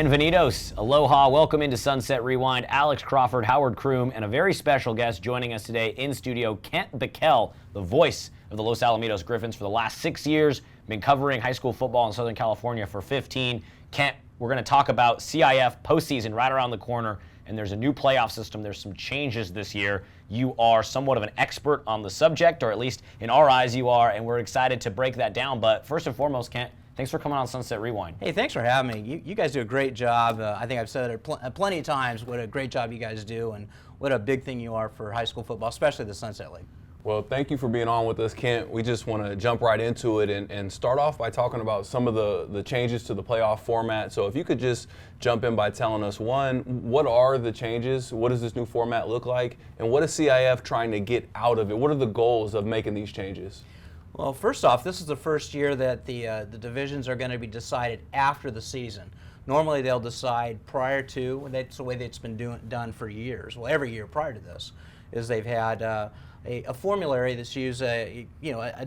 Bienvenidos, aloha, welcome into Sunset Rewind. Alex Crawford, Howard Kroom, and a very special guest joining us today in studio, Kent Bickell, the voice of the Los Alamitos Griffins for the last 6 years, been covering high school football in Southern California for 15. Kent, we're going to talk about CIF postseason right around the corner, and there's a new playoff system. There's some changes this year. You are somewhat of an expert on the subject, or at least in our eyes you are, and we're excited to break that down. But first and foremost, Kent, thanks for coming on Sunset Rewind. Hey, thanks for having me. You guys do a great job. I think I've said it plenty of times what a great job you guys do and what a big thing you are for high school football, especially the Sunset League. Well, thank you for being on with us, Kent. We just want to jump right into it and start off by talking about some of the changes to the playoff format. So if you could just jump in by telling us, one, what are the changes? What does this new format look like? And what is CIF trying to get out of it? What are the goals of making these changes? Well, first off, this is the first year that the divisions are going to be decided after the season. Normally they'll decide prior to, and that's the way that's been done for years. Well, every year prior to this is they've had a formulary that's used a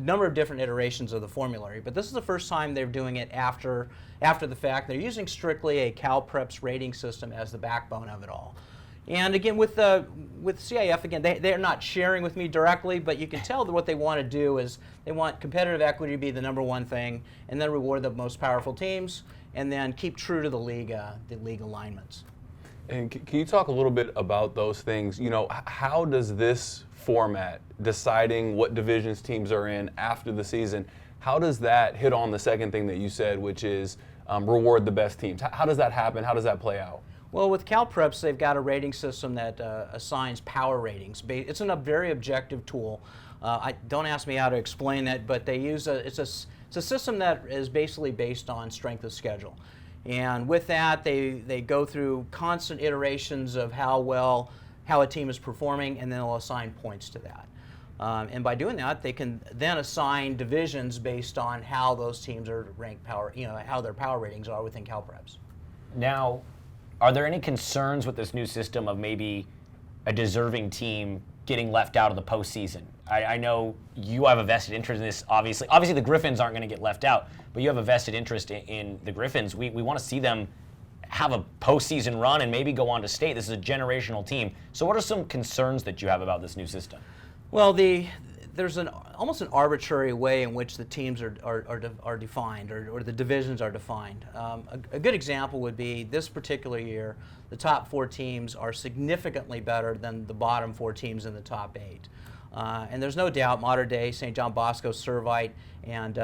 number of different iterations of the formulary, but this is the first time they're doing it after the fact. They're using strictly a CalPreps rating system as the backbone of it all. And again, with CIF, again, they're not sharing with me directly, but you can tell that what they want to do is they want competitive equity to be the number one thing, and then reward the most powerful teams, and then keep true to the league alignments. And can you talk a little bit about those things? You know, how does this format, deciding what divisions teams are in after the season, how does that hit on the second thing that you said, which is reward the best teams? How does that happen? How does that play out? Well, with CalPreps, they've got a rating system that assigns power ratings. It's a very objective tool. Don't ask me how to explain that, but they use it's a system that is basically based on strength of schedule. And with that, they go through constant iterations of how a team is performing, and then they'll assign points to that. And by doing that, they can then assign divisions based on how those teams are ranked how their power ratings are within CalPreps. Now, are there any concerns with this new system of maybe a deserving team getting left out of the postseason? I know you have a vested interest in this, obviously. Obviously, the Griffins aren't going to get left out, but you have a vested interest in the Griffins. We want to see them have a postseason run and maybe go on to state. This is a generational team. So what are some concerns that you have about this new system? Well, there's almost an arbitrary way in which the teams are defined, or the divisions are defined. A good example would be this particular year, the top 4 teams are significantly better than the bottom 4 teams in the top 8. And there's no doubt Mater Dei, St. John Bosco, Servite, and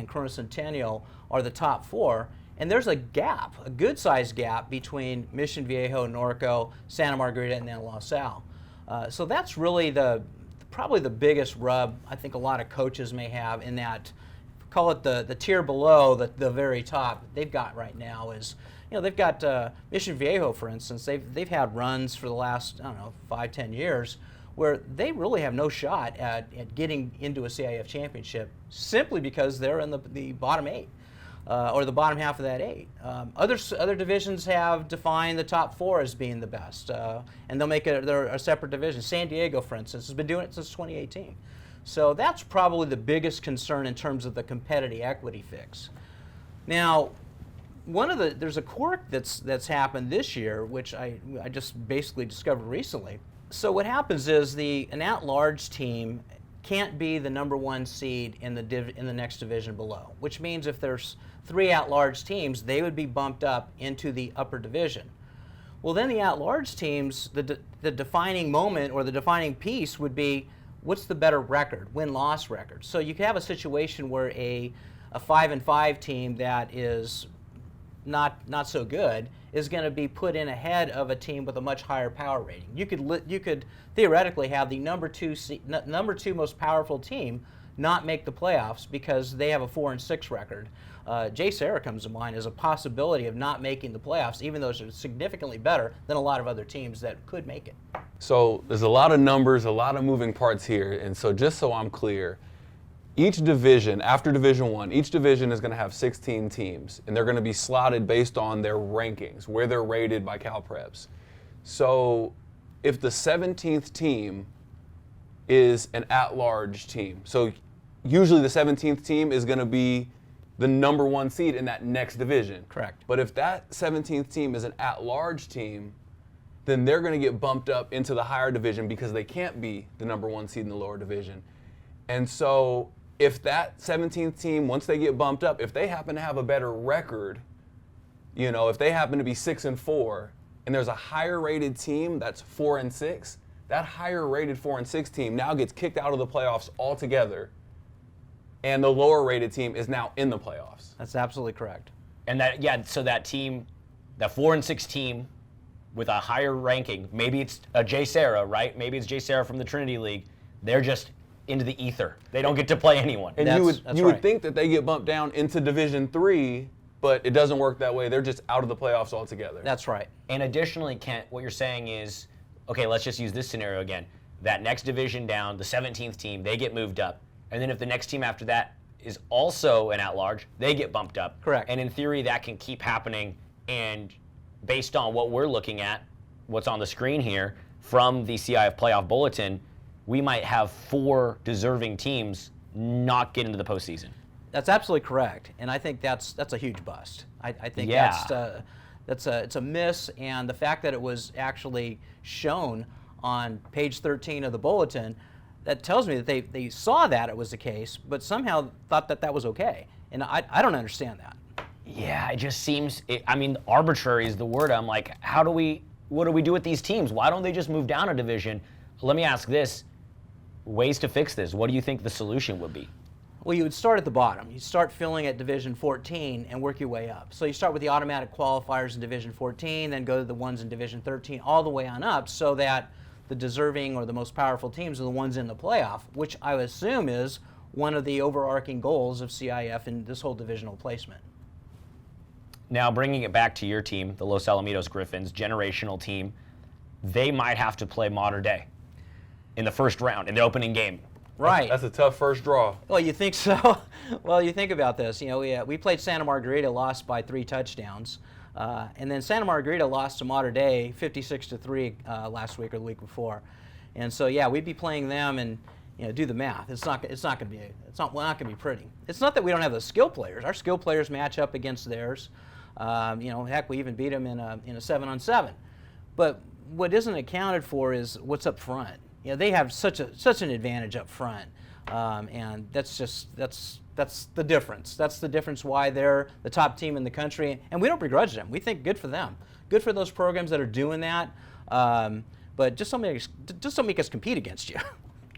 Corona Centennial are the top 4. And there's a gap, a good-sized gap between Mission Viejo, Norco, Santa Margarita, and then La Salle. So that's really probably the biggest rub I think a lot of coaches may have in that, call it the tier below the very top they've got right now is, they've got Mission Viejo, for instance. They've had runs for the last, 5-10 years where they really have no shot at getting into a CIF championship simply because they're in the bottom 8. Or the bottom half of that 8. Other divisions have defined the top 4 as being the best, and they'll make they're a separate division. San Diego, for instance, has been doing it since 2018. So that's probably the biggest concern in terms of the competitive equity fix. Now, there's a quirk that's happened this year, which I just basically discovered recently. So what happens is an at-large team can't be the number 1 seed in the next division below, which means if there's 3 at-large teams, they would be bumped up into the upper division. Well, then the at-large teams, the defining moment or the defining piece would be, what's the better record, win-loss record? So you could have a situation where a 5-5 team that is not so good is going to be put in ahead of a team with a much higher power rating. You could theoretically have the number 2 most powerful team not make the playoffs because they have a 4-6 record. Jay Sarah comes to mind as a possibility of not making the playoffs, even though they're significantly better than a lot of other teams that could make it. So there's a lot of numbers, a lot of moving parts here, and so just so I'm clear, each division, after Division I, each division is going to have 16 teams, and they're going to be slotted based on their rankings, where they're rated by CalPreps. So if the 17th team is an at-large team, so usually the 17th team is going to be the number 1 seed in that next division. Correct. But if that 17th team is an at-large team, then they're going to get bumped up into the higher division because they can't be the number 1 seed in the lower division. And so if that 17th team, once they get bumped up, if they happen to have a better record, if they happen to be 6-4, and there's a higher rated team that's 4-6, that higher rated 4-6 team now gets kicked out of the playoffs altogether, and the lower rated team is now in the playoffs. That's absolutely correct. And so that team, that 4-6 team with a higher ranking, maybe it's a Jay Sarah, right? Maybe it's Jay Sarah from the Trinity League. They're just into the ether. They don't get to play anyone. And you would think that they get bumped down into Division 3, but it doesn't work that way. They're just out of the playoffs altogether. That's right. And additionally, Kent, what you're saying is, okay, let's just use this scenario again. That next division down, the 17th team, they get moved up. And then if the next team after that is also an at-large, they get bumped up. Correct. And in theory, that can keep happening. And based on what we're looking at, what's on the screen here from the CIF playoff bulletin, we might have 4 deserving teams not get into the postseason. That's absolutely correct, and I think that's a huge bust. I think it's a miss, and the fact that it was actually shown on page 13 of the bulletin, that tells me that they saw that it was the case, but somehow thought that was okay, and I don't understand that. Yeah, it just seems, arbitrary is the word. I'm like, what do we do with these teams? Why don't they just move down a division? Let me ask this, ways to fix this. What do you think the solution would be? Well, you would start at the bottom. You start filling at Division 14 and work your way up. So you start with the automatic qualifiers in Division 14, then go to the ones in Division 13, all the way on up, so that the deserving or the most powerful teams are the ones in the playoff, which I would assume is one of the overarching goals of CIF in this whole divisional placement. Now, bringing it back to your team, the Los Alamitos Griffins, generational team, they might have to play Mater Dei in the first round, in the opening game. Right. That's a tough first draw. Well, you think so? Well, you think about this. We played Santa Margarita, lost by 3 touchdowns, and then Santa Margarita lost to Mater Dei 56-3 last week or the week before, and so we'd be playing them and do the math. It's not going to be pretty. It's not that we don't have the skill players. Our skill players match up against theirs. Heck, we even beat them in a 7-on-7. But what isn't accounted for is what's up front. They have such an advantage up front, and that's the difference. That's the difference why they're the top team in the country, and we don't begrudge them. We think good for them, good for those programs that are doing that. But just don't make us compete against you.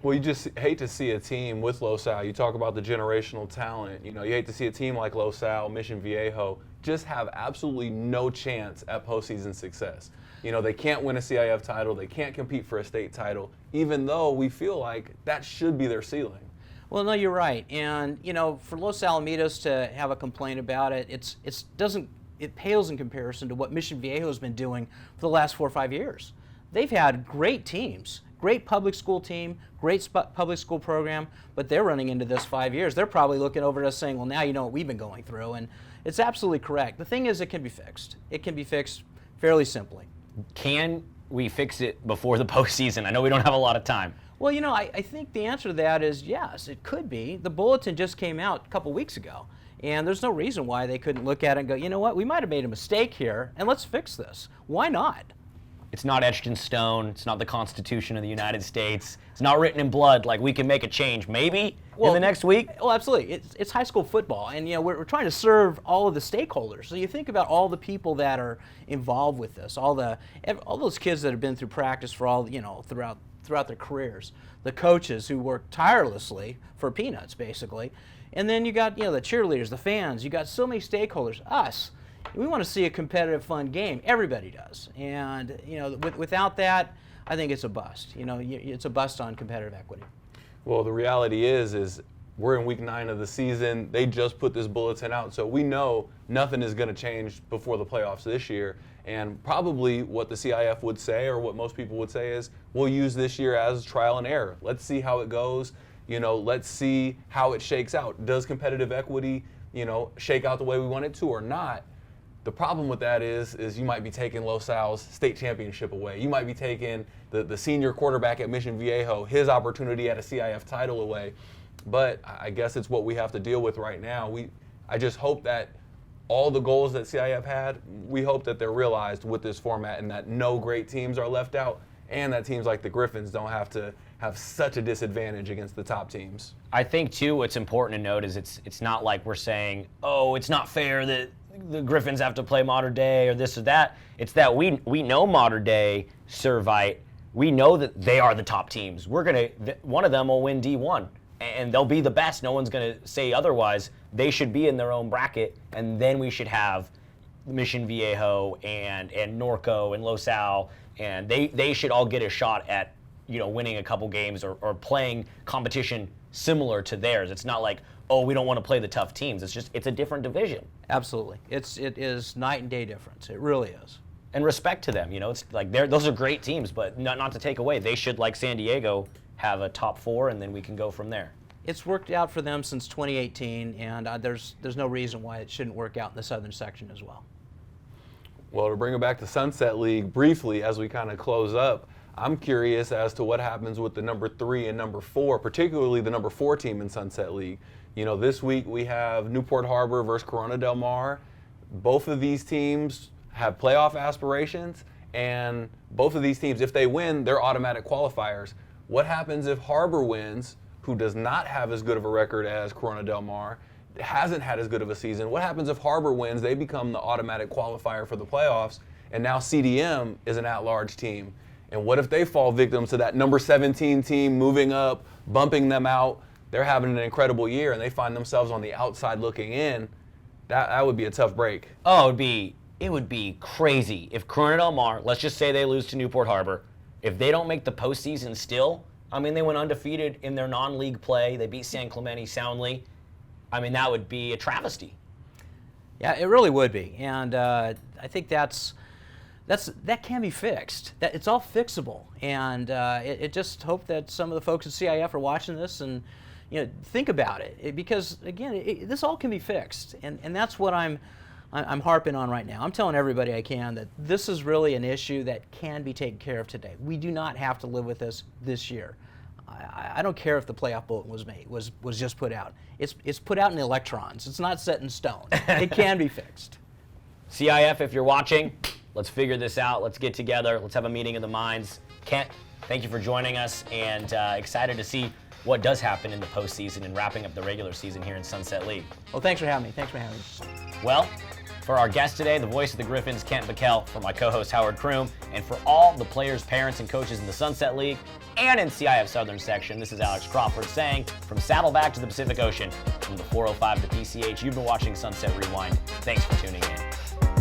Well, you just hate to see a team with Los Al. You talk about the generational talent. You hate to see a team like Los Al, Mission Viejo, just have absolutely no chance at postseason success. They can't win a CIF title. They can't compete for a state title, even though we feel like that should be their ceiling. Well, no, you're right. And, for Los Alamitos to have a complaint about it, it pales in comparison to what Mission Viejo has been doing for the last 4 or 5 years. They've had great teams, great public school team, great public school program, but they're running into this 5 years. They're probably looking over at us saying, well, now you know what we've been going through. And it's absolutely correct. The thing is, it can be fixed. It can be fixed fairly simply. Can we fix it before the postseason? I know we don't have a lot of time. Well, I think the answer to that is yes, it could be. The bulletin just came out a couple weeks ago, and there's no reason why they couldn't look at it and go, you know what, we might have made a mistake here, and let's fix this. Why not? It's not etched in stone. It's not the Constitution of the United States. It's not written in blood. Like, we can make a change, maybe, in the next week. Well, absolutely. It's high school football, and we're trying to serve all of the stakeholders. So you think about all the people that are involved with this, all those kids that have been through practice for throughout their careers, the coaches who work tirelessly for peanuts, basically, and then you got the cheerleaders, the fans. You got so many stakeholders. Us. We want to see a competitive, fun game. Everybody does, and without that, I think it's a bust. It's a bust on competitive equity. Well, the reality is we're in week 9 of the season. They just put this bulletin out, so we know nothing is going to change before the playoffs this year. And probably what the CIF would say, or what most people would say, is we'll use this year as trial and error. Let's see how it goes. Let's see how it shakes out. Does competitive equity, shake out the way we want it to, or not? The problem with that is you might be taking Los Al's state championship away. You might be taking the senior quarterback at Mission Viejo, his opportunity at a CIF title away. But I guess it's what we have to deal with right now. I just hope that all the goals that CIF had, we hope that they're realized with this format, and that no great teams are left out, and that teams like the Griffins don't have to have such a disadvantage against the top teams. I think, too, what's important to note is it's not like we're saying, oh, it's not fair that the Griffins have to play Modern Day or this or that. It's that we know Modern Day, Servite. We know that they are the top teams. One of them will win D1, and they'll be the best. No one's going to say otherwise. They should be in their own bracket, and then we should have Mission Viejo and Norco and Los Al, and they should all get a shot at winning a couple games or playing competition similar to theirs. It's not like, oh, we don't want to play the tough teams. It's a different division. Absolutely. It is night and day difference. It really is. And respect to them. It's like those are great teams, but not to take away. They should, like San Diego, have a top 4, and then we can go from there. It's worked out for them since 2018, and there's no reason why it shouldn't work out in the southern section as well. Well, to bring it back to Sunset League briefly as we kind of close up, I'm curious as to what happens with the number 3 and number 4, particularly the number 4 team in Sunset League. This week we have Newport Harbor versus Corona Del Mar. Both of these teams have playoff aspirations, and both of these teams, if they win, they're automatic qualifiers. What happens if Harbor wins, who does not have as good of a record as Corona Del Mar, hasn't had as good of a season? What happens if Harbor wins? They become the automatic qualifier for the playoffs, and now CDM is an at-large team. And what if they fall victim to that number 17 team moving up, bumping them out? They're having an incredible year, and they find themselves on the outside looking in. That would be a tough break. Oh, it would be crazy if Corona Del Mar, let's just say they lose to Newport Harbor, if they don't make the postseason still. They went undefeated in their non-league play. They beat San Clemente soundly. That would be a travesty. Yeah, it really would be, and I think that can be fixed. It's all fixable, and it just hope that some of the folks at CIF are watching this and think about it, because again, this all can be fixed, and that's what I'm harping on right now. I'm telling everybody I can that this is really an issue that can be taken care of today. We do not have to live with this year. I don't care if the playoff bulletin was just put out. It's put out in electrons. It's not set in stone. It can be fixed. CIF, if you're watching, let's figure this out. Let's get together. Let's have a meeting of the minds. Kent, thank you for joining us, and excited to see what does happen in the postseason and wrapping up the regular season here in Sunset League. Well, thanks for having me. Well, for our guest today, the voice of the Griffins, Kent Bickell, for my co-host Howard Kroom, and for all the players, parents, and coaches in the Sunset League and in CIF Southern Section, this is Alex Crawford saying, from Saddleback to the Pacific Ocean, from the 405 to PCH, you've been watching Sunset Rewind. Thanks for tuning in.